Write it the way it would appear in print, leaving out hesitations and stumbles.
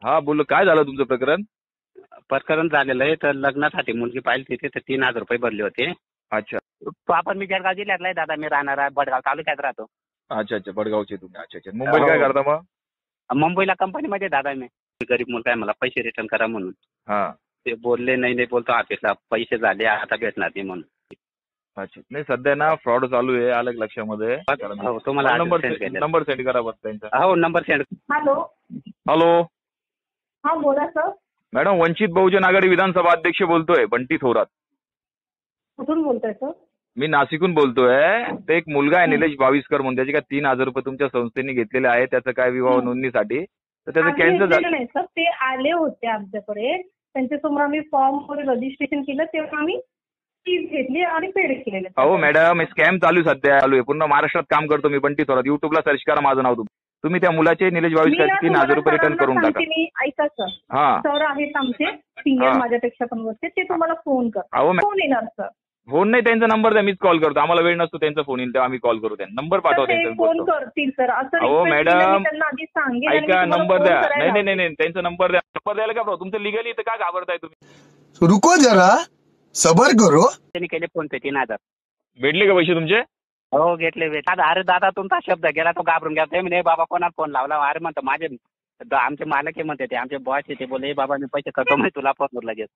हा बोल, काय झालं तुमचं प्रकरण? प्रकरण झालेलं आहे. तर लग्नासाठी मुलगी पाहिली तिथे, तर 3,000 रुपये भरले होते. अच्छा तो आपण मी जळगाव जिल्ह्यातला आहे दादा. मी राहणार बडगाव तालुक्यात राहतो. अच्छा अच्छा, बडगावचे तुम्ही. अच्छा अच्छा, मुंबईत काय हो. करता मग? मुंबईला कंपनीमध्ये दादा मी. गरीब मुलगा आहे, मला पैसे रिटर्न करा म्हणून. हा ते बोलले नाही नाही, बोलतो ऑफिसला पैसे झाले आता भेटणार नाही म्हणून. अच्छा, नाही सध्या ना फ्रॉड चालू आहे, आलं का लक्षामध्ये? हो, तुम्हाला नंबर सेंड केले. नंबर सेंड करा बस त्यांचा. हो, नंबर सेंड. हॅलो. हॅलो हा बोला सर. मॅडम, वंचित बहुजन आघाडी विधानसभा अध्यक्ष बोलतोय, बंटी थोरात. कुठून बोलताय सर? मी नाशिकहून बोलतोय. ते एक मुलगा आहे निलेश बाविस्कर म्हणून, त्याचे काय 3,000 रुपये तुमच्या संस्थेने घेतलेले आहे, त्याचं काय विवाह नोंदणीसाठी, तर त्याचं आम्ही कॅन्सल घेतलेलं झालं. नाही सर, ते आले होते आमच्याकडे. त्यांच्यासमोर आम्ही फॉर्म वर रजिस्ट्रेशन केलं, तेव्हा आम्ही फीज घेतली आणि पेड केलेले. अहो मॅडम, स्कॅम चालू सध्या चालू आहे, पूर्ण महाराष्ट्रात काम करतो मी, बंटी थोरात. युट्यूबला सर्च करा माझं नाव. तुम्ही त्या मुलाचे निलेश बाविस्कर 3,000 रुपये रिटर्न करून टाका. मी ऐका सर. हा सर आहेत आमचे सिनियर, माझ्यापेक्षा पण वरचे, ते तुम्हाला फोन अहो, कर. फोन येणार सर. फोन नाही, त्यांचा नंबर द्या, मीच कॉल करतो. आम्हाला वेळ नसतो, त्यांचा फोन येईल तेव्हा आम्ही कॉल करू. त्यांना नंबर पाठवा ते त्यांचा. फोन करतील सर. असं अहो request केलं मॅडम, मी त्यांना आधी सांगेन. ऐका, नंबर द्या. नाही नाही नाही, त्यांचा नंबर द्या. नंबर द्यायला का तुमचं लिगली इथं काय घाबरताय तुम्ही? रुको जरा, सबर करो. त्यांनी केले फोन पे 3,000. भेटले का पैसे तुमचे? हो, घेतले. दादा, अरे दादा, तुमचा शब्द गेला तो घाबरून गेला. ते म्हणे बाबा कोणाला फोन लावला. अरे म्हणतो माझे आमचे मालक आहे म्हणते, ते आमचे बॉस आहे. ते बोले बाबा मी पैसे करतो, मी तुला फोनवर लगेच.